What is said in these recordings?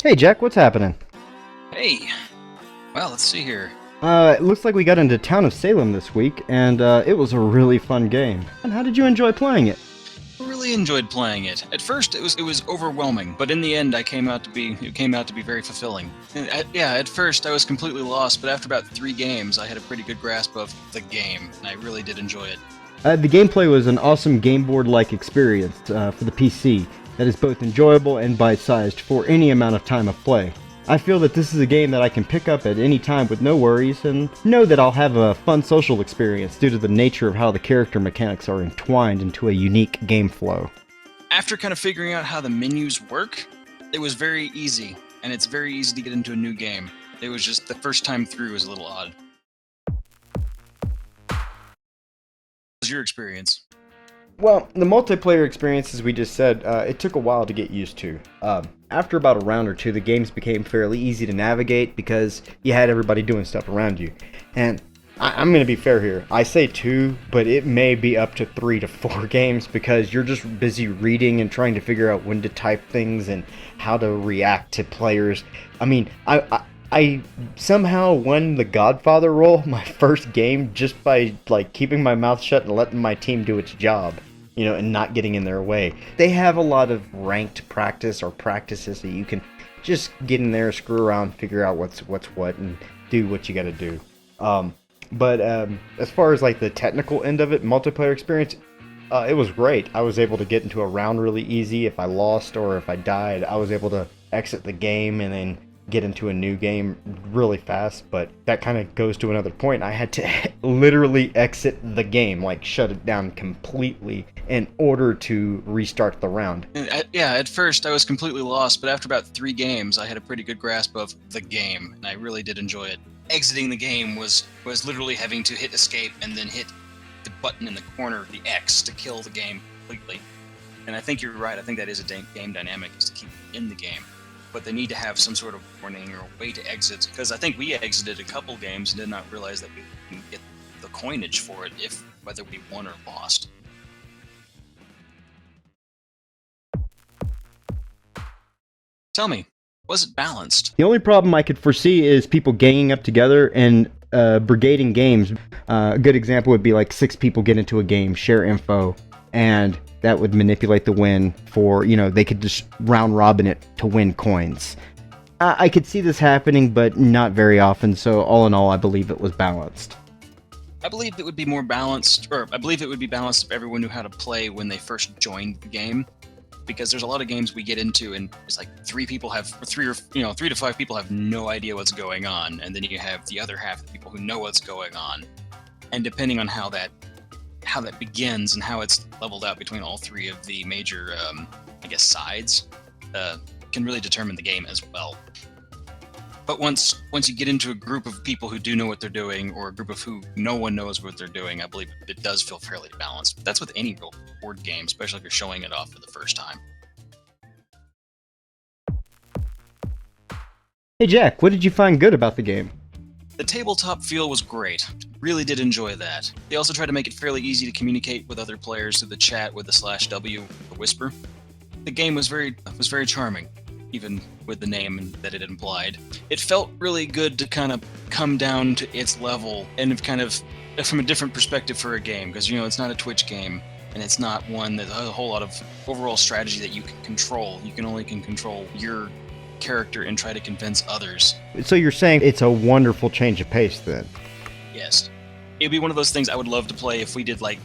Hey Jack, what's happening? Hey, well, let's see here. It looks like we got into town of Salem this week, and it was a really fun game. And how did you enjoy playing it? Really enjoyed playing it. At first, it was overwhelming, but in the end, it came out to be very fulfilling. At first, I was completely lost, but after about 3 games, I had a pretty good grasp of the game, and I really did enjoy it. The gameplay was an awesome game board-like experience for the PC that is both enjoyable and bite-sized for any amount of time of play. I feel that this is a game that I can pick up at any time with no worries and know that I'll have a fun social experience due to the nature of how the character mechanics are entwined into a unique game flow. After kind of figuring out how the menus work, it was very easy, and it's very easy to get into a new game. It was just the first time through was a little odd. What was your experience? Well, the multiplayer experience, as we just said, it took a while to get used to. After about a round or two, the games became fairly easy to navigate because you had everybody doing stuff around you. And I'm going to be fair here. I say 2, but it may be up to 3 to 4 games because you're just busy reading and trying to figure out when to type things and how to react to players. I mean, I somehow won the Godfather role my first game just by keeping my mouth shut and letting my team do its job, and not getting in their way. They have a lot of ranked practice or practices that you can just get in there, screw around, figure out what's what, and do what you got to do. But as far as the technical end of it, multiplayer experience, it was great. I was able to get into a round really easy. If I lost or if I died, I was able to exit the game and then get into a new game really fast. But that kind of goes to another point. I had to literally exit the game, shut it down completely in order to restart the round. At first I was completely lost, but after about 3 games, I had a pretty good grasp of the game, and I really did enjoy it. Exiting the game was literally having to hit escape and then hit the button in the corner, the X, to kill the game completely. And I think you're right. I think that is a game dynamic, is to keep in the game. But they need to have some sort of warning or a way to exit, because I think we exited a couple games and did not realize that we can get the coinage for it whether we won or lost. Tell me, was it balanced? The only problem I could foresee is people ganging up together and brigading games. A good example would be 6 people get into a game, share info, and that would manipulate the win for, they could just round robin it to win coins. I could see this happening, but not very often, so all in all, I believe it was balanced. I believe it would be more balanced, or I believe it would be balanced if everyone knew how to play when they first joined the game. Because there's a lot of games we get into and it's 3 to 5 people have no idea what's going on, and then you have the other half of the people who know what's going on. And depending on how that begins and how it's leveled out between all 3 of the major, sides, can really determine the game as well. But once you get into a group of people who do know what they're doing, or a group of who no one knows what they're doing, I believe it does feel fairly balanced. That's with any real board game, especially if you're showing it off for the first time. Hey Jack, what did you find good about the game? The tabletop feel was great. Really did enjoy that. They also tried to make it fairly easy to communicate with other players through the chat with the /W, the whisper. The game was very charming, even with the name that it implied. It felt really good to kind of come down to its level and kind of from a different perspective for a game, because it's not a Twitch game, and it's not one that has a whole lot of overall strategy that you can control. You can only control your character and try to convince others. So you're saying it's a wonderful change of pace then? Yes. It'd be one of those things I would love to play if we did a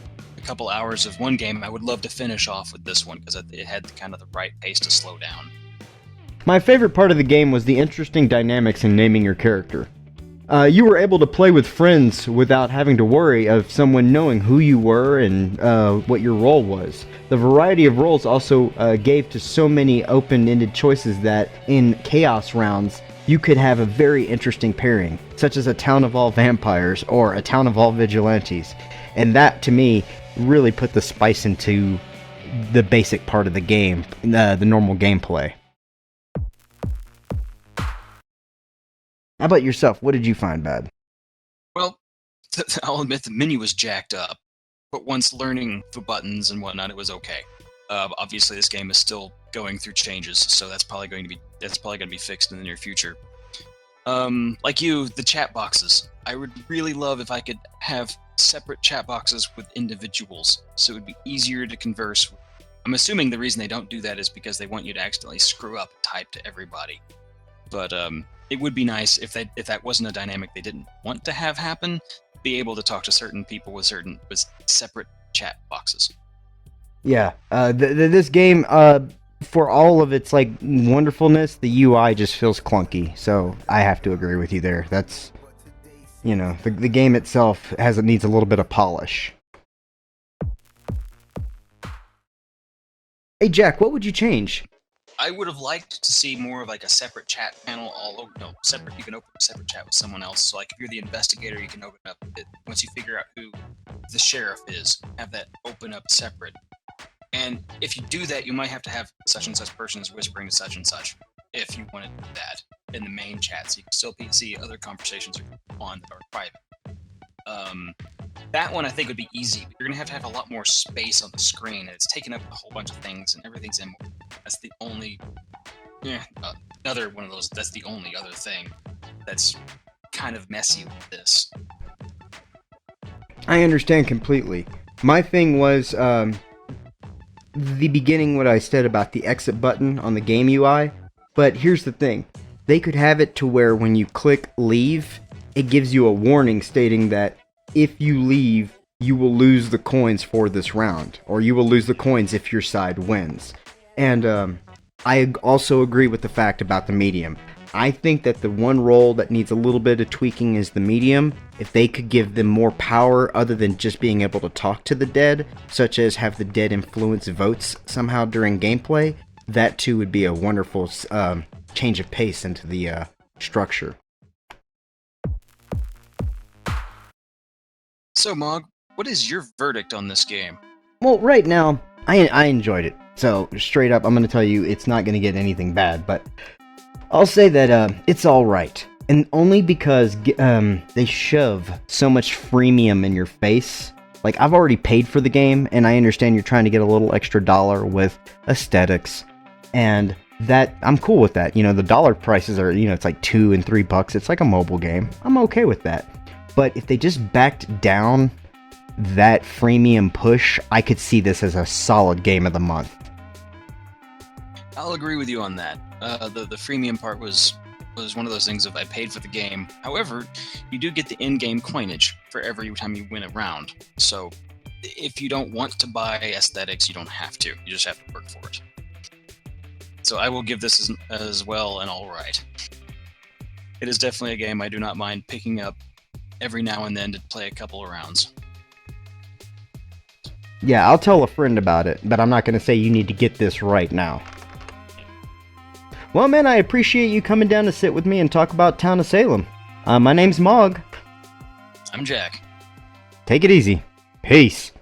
couple hours of one game. I would love to finish off with this one because it had kind of the right pace to slow down. My favorite part of the game was the interesting dynamics in naming your character. You were able to play with friends without having to worry of someone knowing who you were and what your role was. The variety of roles also gave to so many open-ended choices that in chaos rounds you could have a very interesting pairing, such as a town of all vampires or a town of all vigilantes. And that, to me, really put the spice into the basic part of the game, the normal gameplay. How about yourself? What did you find bad? Well, I'll admit the menu was jacked up, but once learning the buttons and whatnot, it was okay. Obviously, this game is still going through changes, so that's probably going to be fixed in the near future. Like you, the chat boxes. I would really love if I could have separate chat boxes with individuals, so it would be easier to converse with. I'm assuming the reason they don't do that is because they want you to accidentally screw up and type to everybody. But it would be nice if that wasn't a dynamic they didn't want to have happen, be able to talk to certain people with separate chat boxes. Yeah, this game, for all of its like wonderfulness, the UI just feels clunky. So I have to agree with you there. That's, the game itself needs a little bit of polish. Hey Jack, what would you change? I would have liked to see more of like a separate chat panel all over. No, separate. You can open a separate chat with someone else. So like if you're the investigator, you can open up it once you figure out who the sheriff is. Have that open up separate. And if you do that, you might have to have such and such person is whispering to such and such. If you want to do that in the main chat, so you can still see other conversations on that are private. That one I think would be easy, but you're gonna have a lot more space on the screen, and it's taking up a whole bunch of things, and everything's in. That's the only, another one of those. That's the only other thing that's kind of messy with this. I understand completely. My thing was the beginning, what I said about the exit button on the game UI. But here's the thing: they could have it to where when you click leave, it gives you a warning stating that if you leave, you will lose the coins for this round, or you will lose the coins if your side wins. And I also agree with the fact about the medium. I think that the one role that needs a little bit of tweaking is the medium. If they could give them more power other than just being able to talk to the dead, such as have the dead influence votes somehow during gameplay, that too would be a wonderful change of pace into the structure. So, Mog, what is your verdict on this game? Well, right now, I enjoyed it. So, straight up, I'm going to tell you it's not going to get anything bad, but I'll say that it's alright. And only because they shove so much freemium in your face. Like, I've already paid for the game, and I understand you're trying to get a little extra dollar with aesthetics. And that, I'm cool with that. The dollar prices are, it's like $2 and $3. It's like a mobile game. I'm okay with that. But if they just backed down that freemium push, I could see this as a solid game of the month. I'll agree with you on that. The freemium part was one of those things of I paid for the game. However, you do get the in-game coinage for every time you win a round. So if you don't want to buy aesthetics, you don't have to. You just have to work for it. So I will give this as well an alright. It is definitely a game I do not mind picking up every now and then to play a couple of rounds. Yeah, I'll tell a friend about it, but I'm not going to say you need to get this right now. Well, man, I appreciate you coming down to sit with me and talk about Town of Salem. My name's Mog. I'm Jack. Take it easy. Peace.